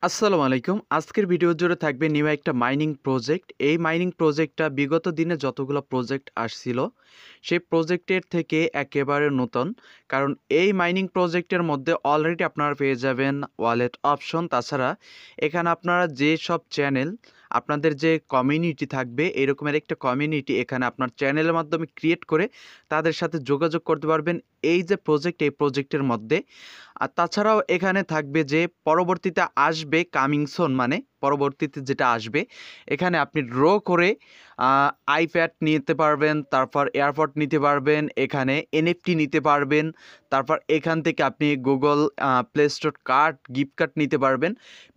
আসসালামু আলাইকুম। আজকের ভিডিও জুড়ে থাকবে নিউ একটা মাইনিং প্রজেক্ট। এই মাইনিং প্রজেক্টটা বিগত দিনে যতগুলো প্রজেক্ট আসছিল, সেই প্রজেক্টের থেকে একেবারে নতুন। কারণ এই মাইনিং প্রজেক্টের মধ্যে অলরেডি আপনারা পেয়ে যাবেন ওয়ালেট অপশন। তাছাড়া এখানে আপনারা যেসব চ্যানেল, আপনাদের যে কমিউনিটি থাকবে, এরকমের একটা কমিউনিটি এখানে আপনার চ্যানেলের মাধ্যমে ক্রিয়েট করে তাদের সাথে যোগাযোগ করতে পারবেন এই যে প্রজেক্ট, এই প্রজেক্টের মধ্যে। আর তাছাড়াও এখানে থাকবে যে পরবর্তীতে আসবে কামিং সুন, মানে পরবর্তীতে যেটা আসবে, এখানে আপনি ড্র করে আইপ্যাড নিতে পারবেন, তারপর এয়ারপড নিতে পারবেন, এখানে এনএফটি নিতে পারবেন, তারপর এখান থেকে আপনি Google play store card, gift card নিতে পারবেন।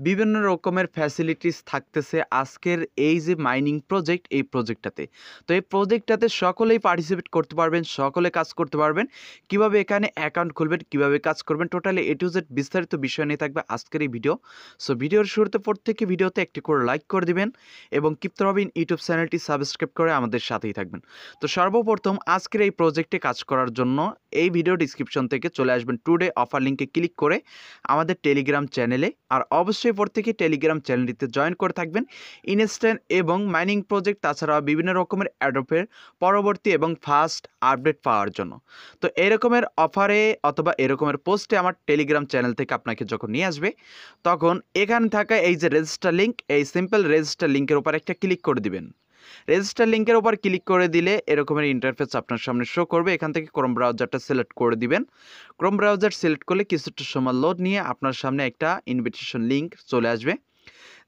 বিভিন্ন রকমের ফ্যাসিলিটিস থাকতেছে আজকের এই যে মাইনিং প্রজেক্ট, এই প্রজেক্টটাতে। তো এই প্রজেক্টটাতে সকলেই পার্টিসিপেট করতে পারবেন, সকলে কাজ করতে পারবেন। কিভাবে এখানে অ্যাকাউন্ট খুলবেন, কিভাবে কাজ করবেন, টোটালি এ টু জেড বিস্তারিত বিষয় নিয়ে থাকবে আজকের এই ভিডিও। সো ভিডিওর শুরুতে প্রত্যেকটি ভিডিওতে একটি করে লাইক করে দিবেন এবং কিপ্ত রবিন ইউটিউব চ্যানেলটি সাবস্ক্রাইব করে আমাদের সাথেই থাকবেন। তো সর্বপ্রথম আজকের এই প্রজেক্টে কাজ করার জন্য এই ভিডিও ডিসক্রিপশন থেকে চলে আসবেন টুডে অফার লিঙ্কে ক্লিক করে আমাদের টেলিগ্রাম চ্যানেলে। আর অবশ্যই প্রত্যেকে টেলিগ্রাম চ্যানেলটিতে জয়েন করে থাকবেন ইনস্ট্যান্ট এবং মাইনিং প্রজেক্ট, তাছাড়া বিভিন্ন রকমের অ্যাডপের পরবর্তী এবং ফাস্ট আপডেট পাওয়ার জন্য। তো এরকমের অফারে অথবা এরকমের পোস্টে আমার টেলিগ্রাম চ্যানেল থেকে আপনাকে যখন নিয়ে আসবে, তখন এখানে থাকা এই যে রেজিস্টার লিঙ্ক, এই সিম্পল রেজিস্টার লিঙ্কের উপর একটা ক্লিক করে দিবেন। রেজিস্টার লিঙ্কের উপর ক্লিক করে দিলে এরকমের ইন্টারফেস আপনার সামনে শো করবে। এখান থেকে ক্রোম ব্রাউজারটা সিলেক্ট করে দিবেন। ক্রোম ব্রাউজার সিলেক্ট করলে কিছুটা সময় লোড নিয়ে আপনার সামনে একটা ইনভিটেশন লিঙ্ক চলে আসবে,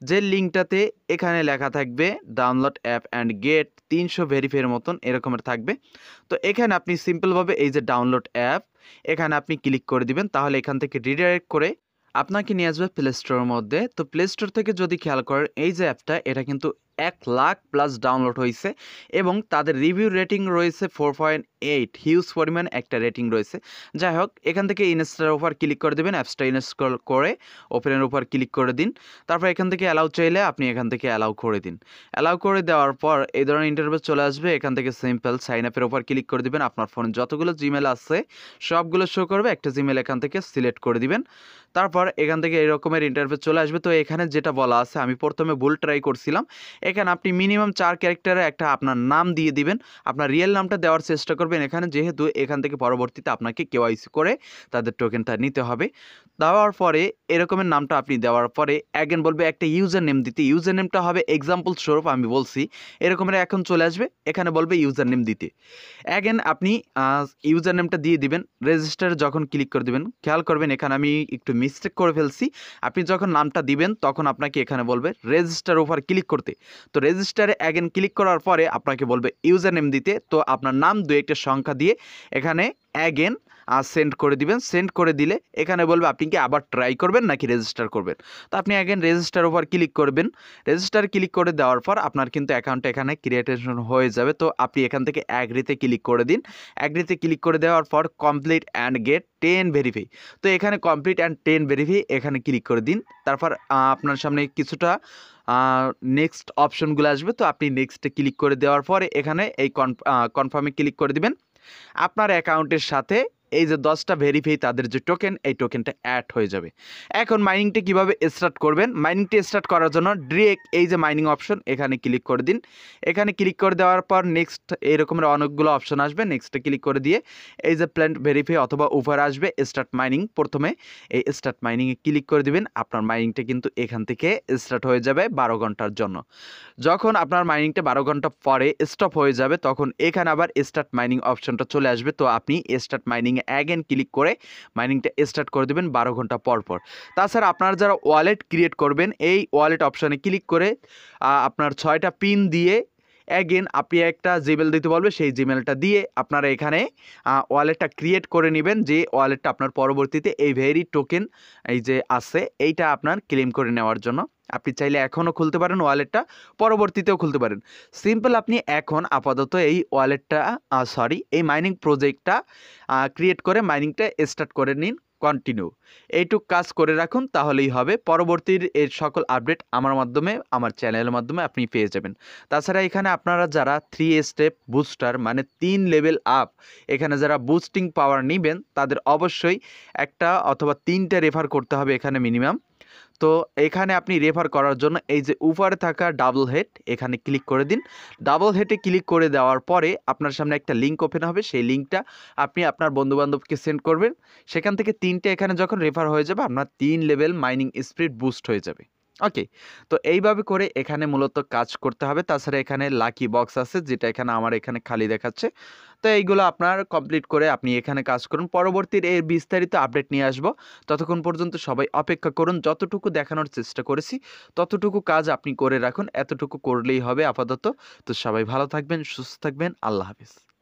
যে লিঙ্কটাতে এখানে লেখা থাকবে ডাউনলোড অ্যাপ অ্যান্ড গেট 300 ভেরিফাইয়ের মতন এরকমের থাকবে। তো এখানে আপনি সিম্পলভাবে এই যে ডাউনলোড অ্যাপ, এখানে আপনি ক্লিক করে দিবেন। তাহলে এখান থেকে রিডাইরেক্ট করে আপনাকে নিয়ে আসবে প্লে স্টোরের মধ্যে। তো প্লে স্টোর থেকে যদি খেয়াল করেন, এই যে অ্যাপটা, এটা কিন্তু 1,00,000+ ডাউনলোড হয়েছে এবং তাদের রিভিউ রেটিং রয়েছে 4.8, হিউজ পরিমাণ একটা রেটিং রয়েছে। যাই হোক, এখান থেকে ইনস্টলের উপর ক্লিক করে দেবেন, অ্যাপসটা ইনস্টল করে ওপেনের উপর ক্লিক করে দিন। তারপর এখান থেকে অ্যালাউ চাইলে আপনি এখান থেকে অ্যালাউ করে দিন। অ্যালাউ করে দেওয়ার পর এই ধরনের ইন্টারফেস চলে আসবে। এখান থেকে সিম্পল সাইন আপের উপর ক্লিক করে দিবেন। আপনার ফোনে যতগুলো জিমেল আছে সবগুলো শো করবে, একটা জিমেল এখান থেকে সিলেক্ট করে দিবেন। তারপর এখান থেকে এরকমের ইন্টারফেস চলে আসবে। তো এখানে যেটা বলা আছে, আমি প্রথমে ভুল ট্রাই করছিলাম। এখানে আপনি মিনিমাম 4 ক্যারেক্টারে একটা আপনার নাম দিয়ে দিবেন, আপনার রিয়েল নামটা দেওয়ার চেষ্টা করবেন এখানে, যেহেতু এখান থেকে পরবর্তীতে আপনাকে কেওয়াইসি করে তাদের টোকেনটা নিতে হবে। দেওয়ার পরে এরকমের নামটা আপনি দেওয়ার পরে অ্যাগেন বলবে একটা ইউজার নেম দিতে। ইউজার নেমটা হবে এক্সাম্পল স্বরূপ আমি বলছি, এরকমের এখন চলে আসবে, এখানে বলবে ইউজার নেম দিতে। অ্যাগেন আপনি ইউজার নেমটা দিয়ে দিবেন। রেজিস্টারে যখন ক্লিক করে দিবেন, খেয়াল করবেন এখানে আমি একটু মিস্টেক করে ফেলছি। আপনি যখন নামটা দিবেন তখন আপনাকে এখানে বলবে রেজিস্টার উপর ক্লিক করতে। তো রেজিস্টারে অ্যাগেন ক্লিক করার পরে আপনাকে বলবে ইউজার নেম দিতে। তো আপনার নাম দু একটা সংখ্যা দিয়ে এখানে অ্যাগেন সেন্ড করে দিবেন। সেন্ড করে দিলে এখানে বলবে আপনি কি আবার ট্রাই করবেন নাকি রেজিস্টার করবেন। তো আপনি অ্যাগেন রেজিস্টার উপর ক্লিক করবেন। রেজিস্টার ক্লিক করে দেওয়ার পর আপনার কিন্তু অ্যাকাউন্টটা এখানে ক্রিয়েটেশন হয়ে যাবে। তো আপনি এখান থেকে অ্যাগ্রিতে ক্লিক করে দিন। অ্যাগ্রিতে ক্লিক করে দেওয়ার পর কমপ্লিট অ্যান্ড গেট 10 ভেরিফাই। তো এখানে কমপ্লিট অ্যান্ড 10 ভেরিফাই এখানে ক্লিক করে দিন। তারপর আপনার সামনে কিছুটা নেক্সট অপশনগুলো আসবে। তো আপনি নেক্সটে ক্লিক করে দেওয়ার পরে এখানে এই কনফার্মে ক্লিক করে দিবেন। আপনার অ্যাকাউন্টের সাথে এই যে 10টা ভেরিফাই তাদের যে টোকেন, এই টোকেনটা অ্যাড হয়ে যাবে। এখন মাইনিংটা কিভাবে স্টার্ট করবেন, মাইনিংটা স্টার্ট করার জন্য ডিরেক্ট এই যে মাইনিং অপশন এখানে ক্লিক করে দিন। এখানে ক্লিক করে দেওয়ার পর নেক্সট এরকমের অনেকগুলো অপশন আসবে, নেক্সটে ক্লিক করে দিয়ে এই যে প্ল্যান্ট ভেরিফাই অথবা উপরে আসবে স্টার্ট মাইনিং, প্রথমে এই স্টার্ট মাইনিংয়ে ক্লিক করে দিবেন। আপনার মাইনিংটা কিন্তু এখান থেকে স্টার্ট হয়ে যাবে 12 ঘন্টার জন্য। যখন আপনার মাইনিংটা 12 ঘন্টা পরে স্টপ হয়ে যাবে, তখন এখানে আবার স্টার্ট মাইনিং অপশনটা চলে আসবে। তো আপনি স্টার্ট মাইনিংয়ে অ্যাগেন ক্লিক করে মাইনিংটা স্টার্ট করে দেবেন 12 ঘন্টা পর পর। তাছাড়া আপনারা যারা ওয়ালেট ক্রিয়েট করবেন, এই ওয়ালেট অপশনে ক্লিক করে আপনার 6টা পিন দিয়ে অ্যাগেন আপনি একটা জিমেল দিতে বলবে, সেই জিমেলটা দিয়ে আপনারা এখানে ওয়ালেটটা ক্রিয়েট করে নেবেন, যে ওয়ালেটটা আপনার পরবর্তীতে এই ভেরি টোকেন এই যে আছে এইটা আপনার ক্লেম করে নেওয়ার জন্য। আপনি চাইলে এখনও খুলতে পারেন ওয়ালেটটা, পরবর্তীতেও খুলতে পারেন। সিম্পল আপনি এখন আপাতত এই ওয়ালেটটা এই মাইনিং প্রজেক্টটা ক্রিয়েট করে মাইনিংটা স্টার্ট করে নিন, কন্টিনিউ এইটুক কাজ করে রাখুন, তাহলেই হবে। পরবর্তীর এর সকল আপডেট আমার মাধ্যমে, আমার চ্যানেলের মাধ্যমে আপনি পেয়ে যাবেন। তাছাড়া এখানে আপনারা যারা 3 স্টেপ বুস্টার মানে 3 লেভেল আপ, এখানে যারা বুস্টিং পাওয়ার নেবেন তাদের অবশ্যই একটা অথবা 3টে রেফার করতে হবে এখানে মিনিমাম। তো এখানে আপনি রেফার করার জন্য এই যে উপরে থাকা ডাবল হেড এখানে ক্লিক করে দিন। ডাবল হেডে ক্লিক করে দেওয়ার পরে আপনার সামনে একটা লিঙ্ক ওপেন হবে, সেই লিঙ্কটা আপনি আপনার বন্ধুবান্ধবকে সেন্ড করবেন। সেখান থেকে 3টে এখানে যখন রেফার হয়ে যাবে আপনার 3 লেভেল মাইনিং স্পিড বুস্ট হয়ে যাবে। ওকে, তো এইভাবে করে এখানে মূলত কাজ করতে হবে। তাছাড়া এখানে লাকি বক্স আছে যেটা এখানে আমার এখানে খালি দেখাচ্ছে। তো এইগুলো আপনার কমপ্লিট করে আপনি এখানে কাজ করুন। পরবর্তীর এর বিস্তারিত আপডেট নিয়ে আসবো। ততক্ষণ পর্যন্ত সবাই অপেক্ষা করুন। যতটুকু দেখানোর চেষ্টা করেছি ততটুকু কাজ আপনি করে রাখুন। এতটুকু করলেই হবে আপাতত। তো সবাই ভালো থাকবেন, সুস্থ থাকবেন। আল্লাহ হাফেজ।